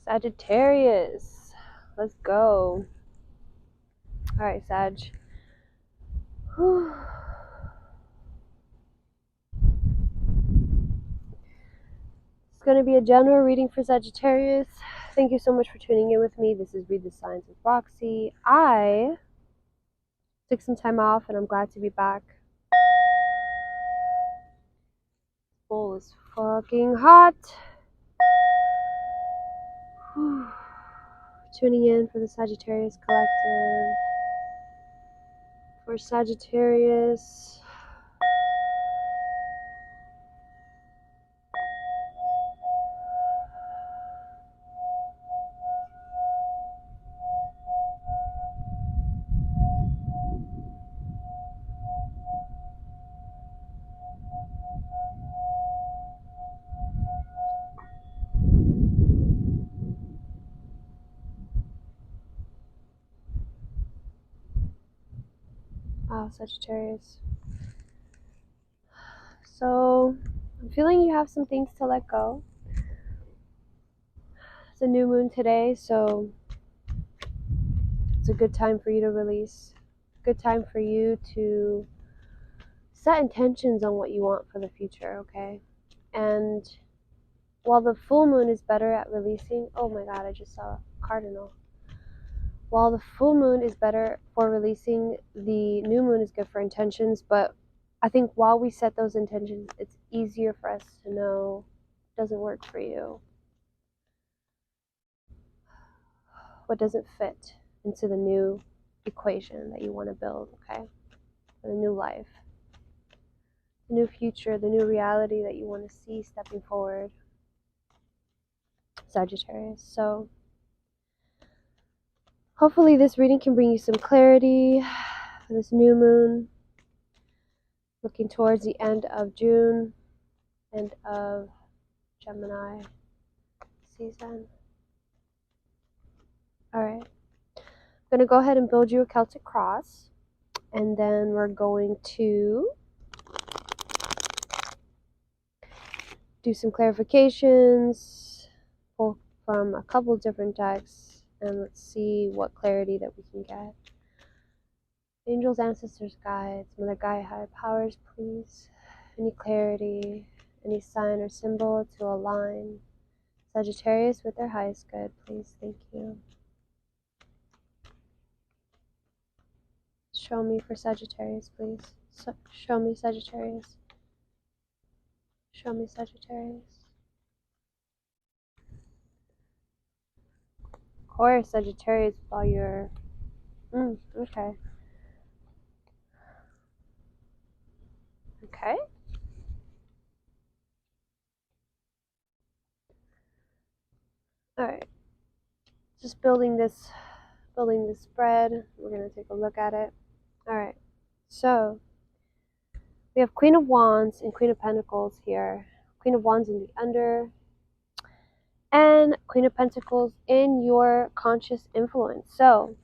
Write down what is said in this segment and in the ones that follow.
Sagittarius, let's go. All right, Sag. Whew. It's going to be a general reading for Sagittarius. Thank you so much for tuning in with me. This is Read the Signs with Roxy. I took some time off and I'm glad to be back. Bowl is fucking hot. Whew. Tuning in for the Sagittarius Collective. For Sagittarius. Wow, Sagittarius. So, I'm feeling you have some things to let go. It's a new moon today, so it's a good time for you to release. Good time for you to set intentions on what you want for the future, okay? And while the full moon is better at releasing, oh my god, I just saw a cardinal. While the full moon is better for releasing, the new moon is good for intentions, but I think while we set those intentions, it's easier for us to know it doesn't work for you. What doesn't fit into the new equation that you want to build, okay? For the new life, the new future, the new reality that you want to see stepping forward, Sagittarius. So hopefully this reading can bring you some clarity for this new moon, looking towards the end of June, end of Gemini season. Alright, I'm going to go ahead and build you a Celtic cross, and then we're going to do some clarifications, pull from a couple different decks, and let's see what clarity that we can get. Angels, ancestors, guides, Mother Gaia, higher powers, please. Any clarity, any sign or symbol to align Sagittarius with their highest good, please. Thank you. Show me for Sagittarius, please. Show me Sagittarius. Show me Sagittarius. Of course, Sagittarius with all your... okay. Okay. Alright. Just building this spread. We're going to take a look at it. Alright. So, we have Queen of Wands and Queen of Pentacles here. Queen of Wands in the under, and Queen of Pentacles in your conscious influence. So,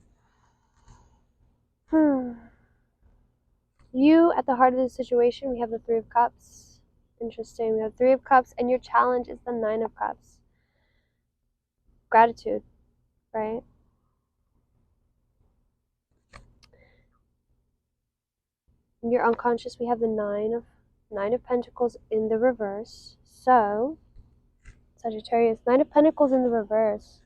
you at the heart of the situation, we have the Three of Cups. Interesting. We have Three of Cups, and your challenge is the Nine of Cups. Gratitude, right? In your unconscious, we have the Nine of Pentacles in the reverse. So, Sagittarius, Nine of Pentacles in the reverse.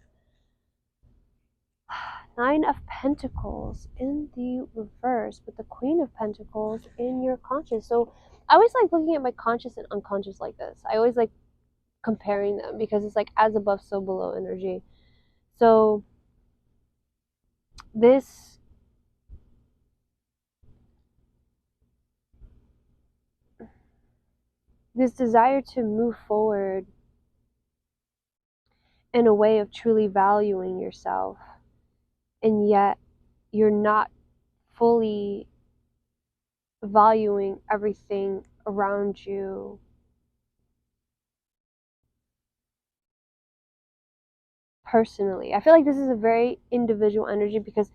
Nine of Pentacles in the reverse with the Queen of Pentacles in your conscious. So I always like looking at my conscious and unconscious like this. I always like comparing them because it's like as above, so below energy. So this desire to move forward in a way of truly valuing yourself, and yet you're not fully valuing everything around you. Personally, I feel like this is a very individual energy because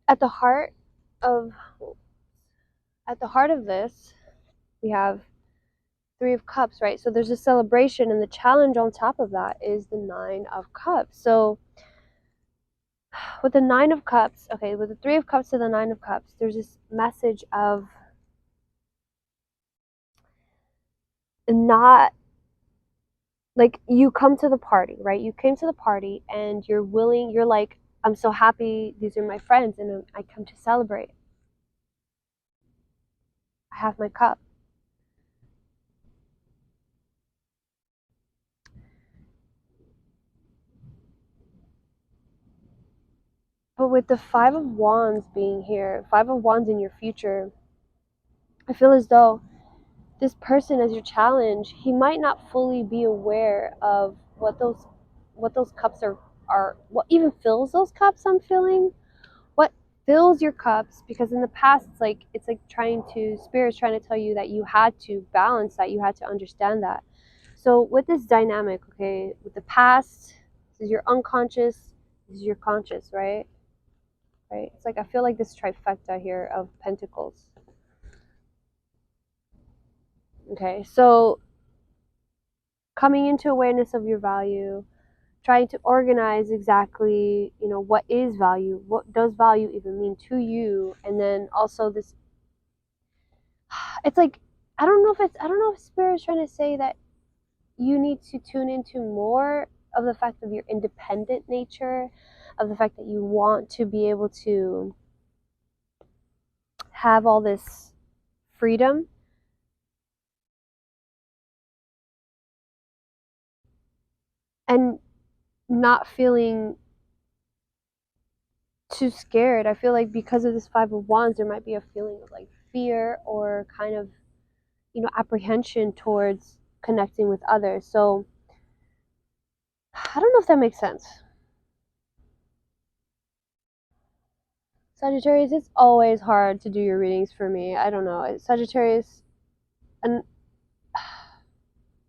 at the heart of this, we have Three of Cups, right? So there's a celebration, and the challenge on top of that is the Nine of Cups. So with the Nine of Cups, okay, with the Three of Cups to the Nine of Cups, there's this message of not, like, you come to the party, right? You came to the party and you're willing, you're like, I'm so happy, these are my friends, and I come to celebrate. I have my cup. But with the Five of Wands being here, Five of Wands in your future, I feel as though this person as your challenge, he might not fully be aware of what those cups are what even fills those cups. I'm feeling what fills your cups, because in the past it's like trying to, spirit's trying to tell you that you had to balance that, you had to understand that. So with this dynamic, okay, with the past, this is your unconscious, this is your conscious, right? It's like I feel like this trifecta here of pentacles. Okay, so coming into awareness of your value, trying to organize exactly, what is value, what does value even mean to you, and then also this, it's like, I don't know if spirit is trying to say that you need to tune into more of the fact of your independent nature, of the fact that you want to be able to have all this freedom, and not feeling too scared. I feel like because of this Five of Wands, there might be a feeling of like fear or kind of, apprehension towards connecting with others. So I don't know if that makes sense. Sagittarius, it's always hard to do your readings for me. I don't know. Sagittarius, and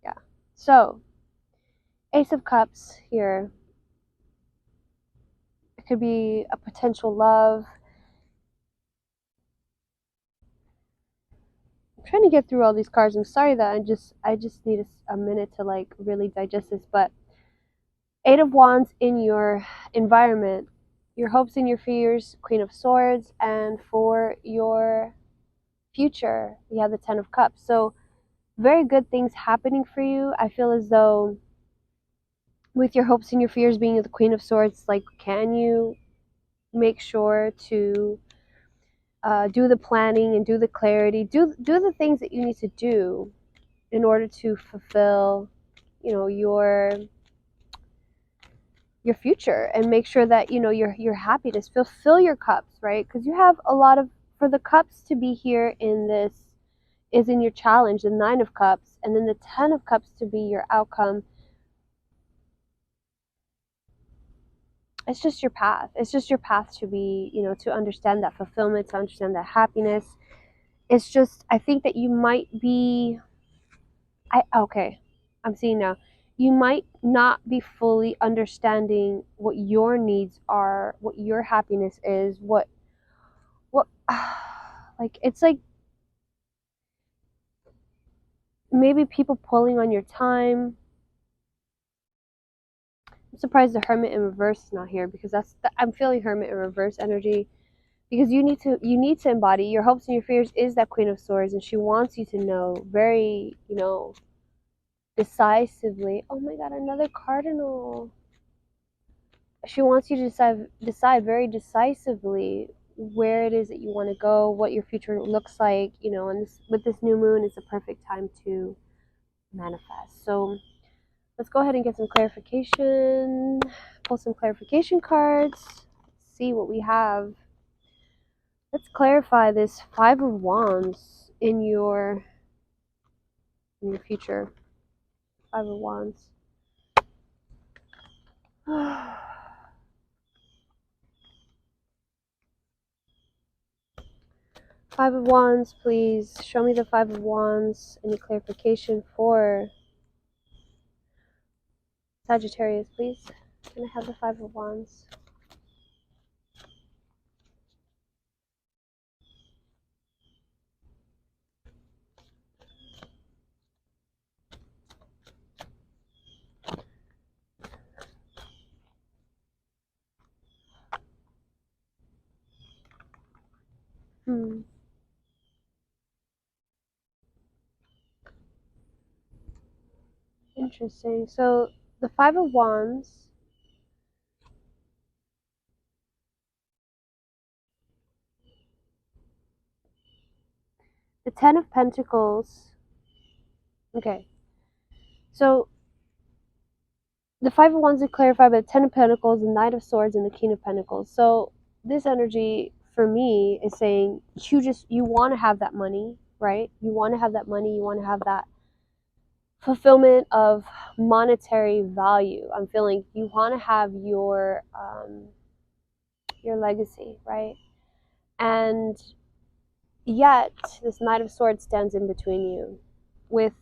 yeah. So, Ace of Cups here. It could be a potential love. I'm trying to get through all these cards. I'm sorry that I just need a minute to like really digest this, but Eight of Wands in your environment, your hopes and your fears, Queen of Swords, and for your future, we have the Ten of Cups. So very good things happening for you. I feel as though with your hopes and your fears being the Queen of Swords, like, can you make sure to do the planning and do the clarity, do the things that you need to do in order to fulfill, your future, and make sure that your happiness, fulfill your cups, right? Because you have a lot of, for the cups to be here in this is in your challenge, the Nine of Cups, and then the Ten of Cups to be your outcome. It's just your path. It's just your path to be, to understand that fulfillment, to understand that happiness. It's just, I think that you might be, okay, I'm seeing now. You might not be fully understanding what your needs are, what your happiness is, what, like, it's like maybe people pulling on your time. I'm surprised the Hermit in reverse is not here, because I'm feeling Hermit in reverse energy, because you need to embody your hopes and your fears is that Queen of Swords, and she wants you to know very, decisively. Oh my God, another cardinal. She wants you to decide very decisively where it is that you want to go, what your future looks like, and with this new moon is the perfect time to manifest. So let's go ahead and get some clarification, pull some clarification cards, see what we have. Let's clarify this Five of Wands in your future. Five of Wands. Five of Wands, please. Show me the Five of Wands. Any clarification for Sagittarius, please? Can I have the Five of Wands? Interesting. So the Five of Wands, the Ten of Pentacles. Okay. So the Five of Wands is clarified by the Ten of Pentacles, the Knight of Swords, and the King of Pentacles. So this energy for me is saying you want to have that money, right? You want to have that money. You want to have that fulfillment of monetary value. I'm feeling you want to have your legacy, right? And yet this Knight of Swords stands in between you. With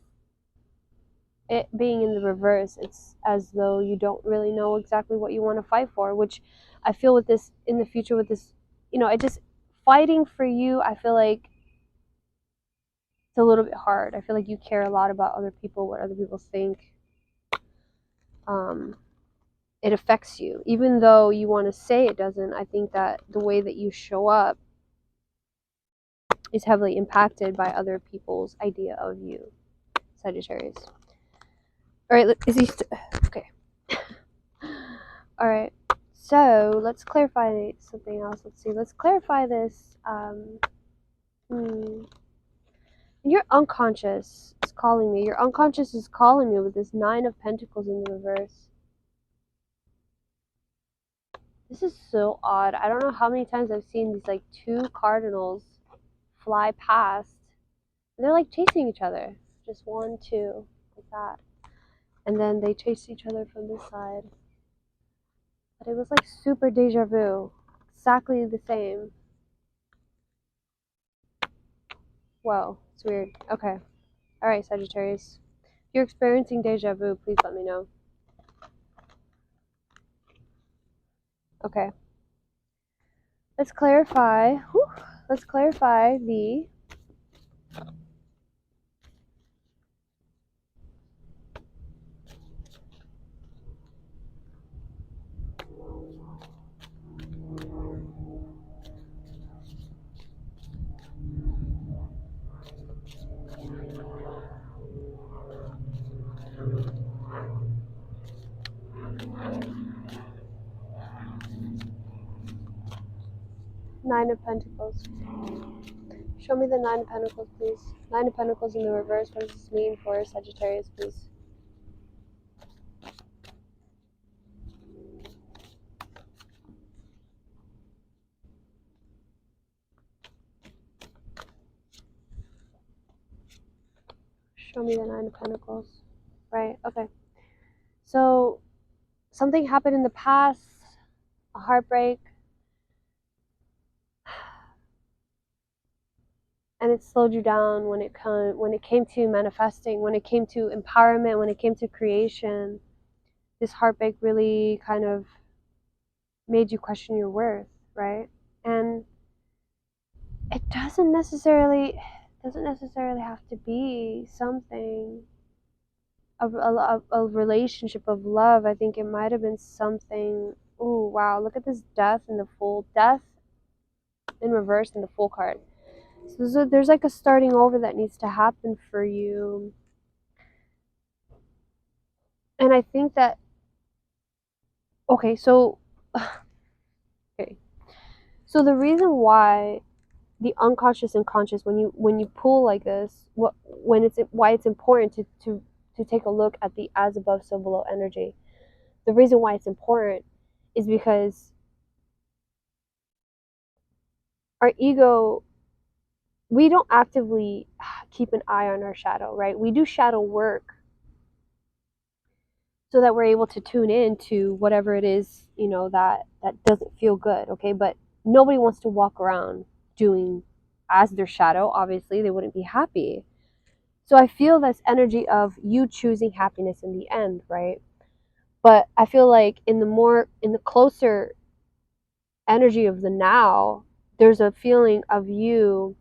it being in the reverse, it's as though you don't really know exactly what you want to fight for, which I feel with this in the future with this, it just fighting for you, I feel like it's a little bit hard. I feel like you care a lot about other people, what other people think. It affects you. Even though you want to say it doesn't, I think that the way that you show up is heavily impacted by other people's idea of you, Sagittarius. All right, is he okay? All right, so let's clarify something else. Let's see. Let's clarify this. Your unconscious is calling me. Your unconscious is calling me with this Nine of Pentacles in the reverse. This is so odd. I don't know how many times I've seen these like two cardinals fly past. And they're like chasing each other. Just one, two, like that. And then they chase each other from this side. But it was like super deja vu. Exactly the same. Whoa, it's weird. Okay. Alright, Sagittarius. If you're experiencing deja vu, please let me know. Okay. Let's clarify. Let's clarify the Nine of Pentacles. Show me the Nine of Pentacles, please. Nine of Pentacles in the reverse. What does this mean for Sagittarius, please? Show me the Nine of Pentacles. Right, okay. So, something happened in the past, a heartbreak, and it slowed you down when it came to manifesting, when it came to empowerment, when it came to creation. This heartbreak really kind of made you question your worth, right? And it doesn't necessarily have to be something a relationship of love. I think it might have been something. Oh wow, look at this death in reverse in the Fool card. So there's like a starting over that needs to happen for you. And I think that okay, so okay. So the reason why the unconscious and conscious, when you pull like this, why it's important to take a look at the as above so below energy. The reason why it's important is because our ego, we don't actively keep an eye on our shadow, right? We do shadow work so that we're able to tune in to whatever it is, that doesn't feel good, okay? But nobody wants to walk around doing as their shadow. Obviously, they wouldn't be happy. So I feel this energy of you choosing happiness in the end, right? But I feel like in the closer energy of the now, there's a feeling of you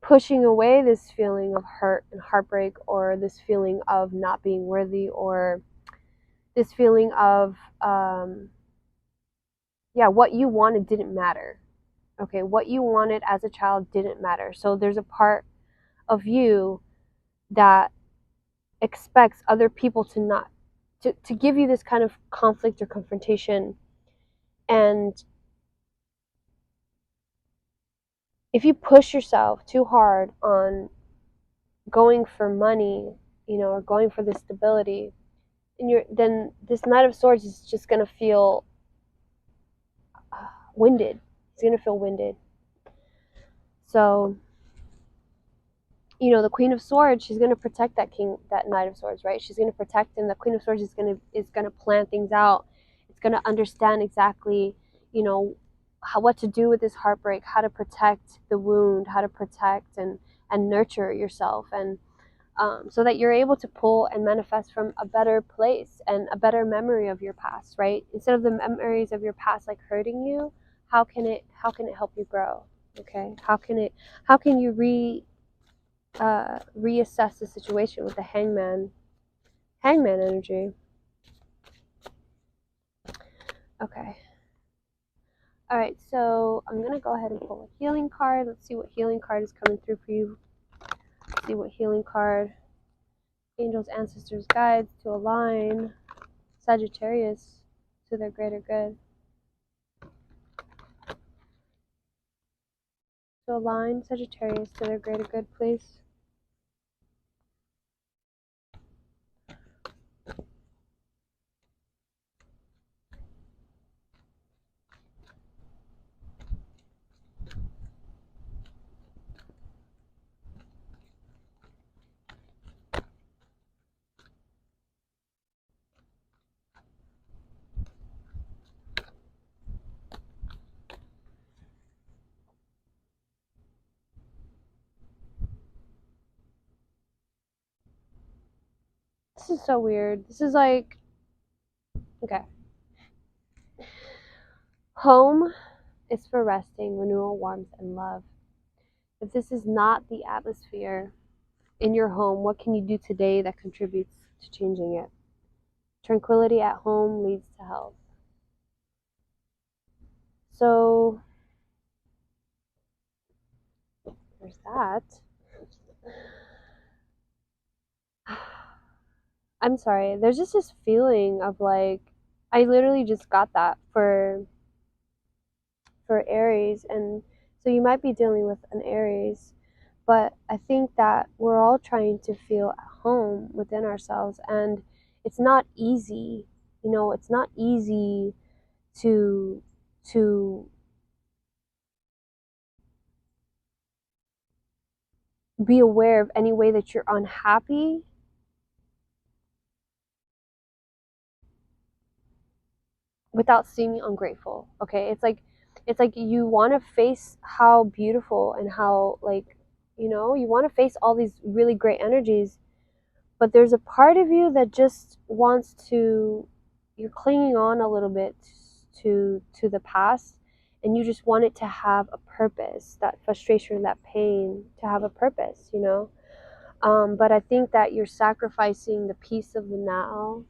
pushing away this feeling of hurt and heartbreak, or this feeling of not being worthy, or this feeling of what you wanted didn't matter. Okay, what you wanted as a child didn't matter. So there's a part of you that expects other people to not to give you this kind of conflict or confrontation. And if you push yourself too hard on going for money, or going for this stability, and then this Knight of Swords is just gonna feel winded. He's gonna feel winded. So, the Queen of Swords, she's gonna protect that Knight of Swords, right? She's gonna protect him. The Queen of Swords is gonna plan things out. It's gonna understand exactly, what to do with this heartbreak, how to protect the wound, how to protect and nurture yourself, and so that you're able to pull and manifest from a better place and a better memory of your past, right? Instead of the memories of your past like hurting you, how can it help you grow? Okay, how can you reassess the situation with the hangman energy? Okay. All right, so I'm gonna go ahead and pull a healing card. Let's see what healing card is coming through for you. Let's see what healing card, angels, ancestors, guides, to align Sagittarius to their greater good. To align Sagittarius to their greater good, please. This is so weird. This is like, okay. Home is for resting, renewal, warmth, and love. If this is not the atmosphere in your home, what can you do today that contributes to changing it? Tranquility at home leads to health. So, there's that. I'm sorry. There's just this feeling of like, I literally just got that for Aries, and so you might be dealing with an Aries, but I think that we're all trying to feel at home within ourselves, and it's not easy. It's not easy to be aware of any way that you're unhappy without seeming ungrateful. Okay, it's like you want to face how beautiful and how, like, you want to face all these really great energies, but there's a part of you that just wants to, you're clinging on a little bit to the past, and you just want it to have a purpose, that frustration, that pain to have a purpose, but I think that you're sacrificing the peace of the now.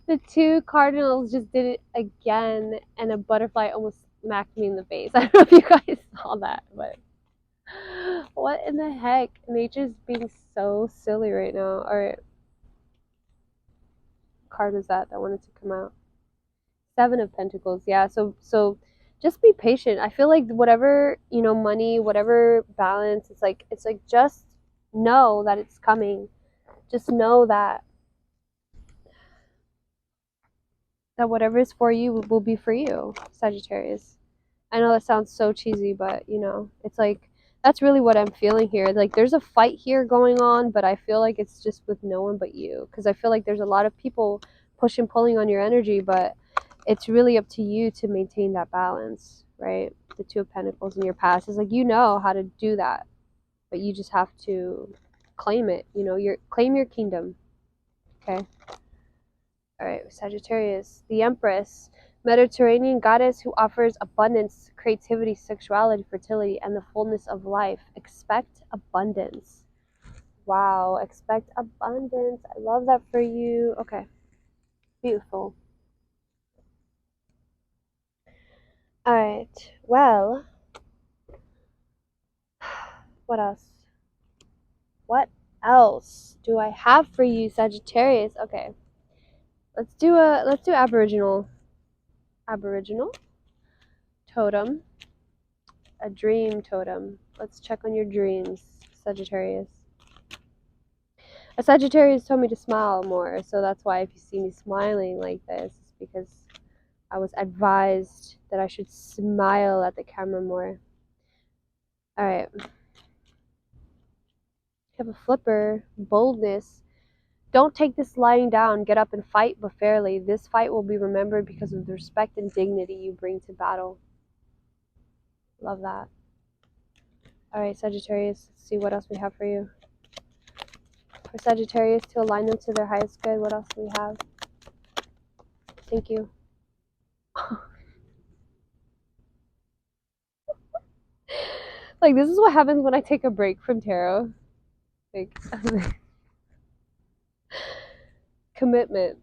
The two cardinals just did it again, and a butterfly almost smacked me in the face. I don't know if you guys saw that, but what in the heck? Nature's being so silly right now. Alright, card was that wanted to come out? Seven of Pentacles. Yeah, so just be patient. I feel like whatever, money, whatever balance, it's like just know that it's coming. Just know that whatever is for you will be for you, Sagittarius. I know that sounds so cheesy, but it's like that's really what I'm feeling here. Like there's a fight here going on, but I feel like it's just with no one but you, because I feel like there's a lot of people pushing, pulling on your energy, but it's really up to you to maintain that balance, right? The Two of Pentacles in your past is like, how to do that, but you just have to claim it. Claim your kingdom. Okay. All right, Sagittarius, the Empress, Mediterranean goddess who offers abundance, creativity, sexuality, fertility, and the fullness of life. Expect abundance. Wow, expect abundance. I love that for you. Okay. Beautiful. Alright, well, what else? What else do I have for you, Sagittarius? Okay, let's do Aboriginal totem, a dream totem. Let's check on your dreams, Sagittarius. A Sagittarius told me to smile more, so that's why if you see me smiling like this, it's because I was advised that I should smile at the camera more. Alright. You have a flipper, boldness. Don't take this lying down. Get up and fight, but fairly. This fight will be remembered because of the respect and dignity you bring to battle. Love that. Alright, Sagittarius, let's see what else we have for you. For Sagittarius to align them to their highest good, what else do we have? Thank you. Like, this is what happens when I take a break from tarot. Like, commitment.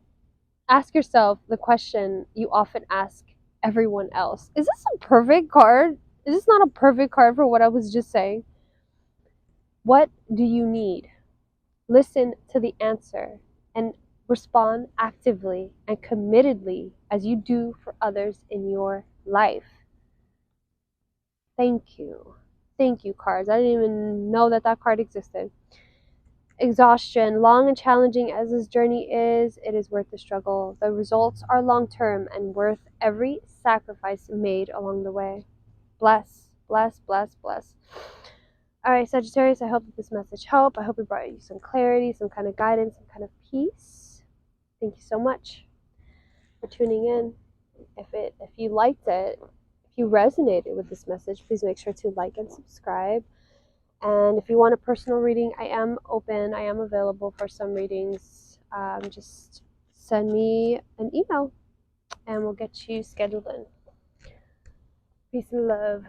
Ask yourself the question you often ask everyone else. Is this a perfect card? Is this not a perfect card for what I was just saying? What do you need? Listen to the answer and respond actively and committedly as you do for others in your life. Thank you. Thank you, cards. I didn't even know that that card existed. Exhaustion. Long and challenging as this journey is, it is worth the struggle. The results are long-term and worth every sacrifice made along the way. Bless, bless, bless, bless. All right, Sagittarius, I hope that this message helped. I hope it brought you some clarity, some kind of guidance, some kind of peace. Thank you so much for tuning in. If you liked it, if you resonated with this message, please make sure to like and subscribe. And if you want a personal reading, I am open. I am available for some readings. Just send me an email and we'll get you scheduled in. Peace and love.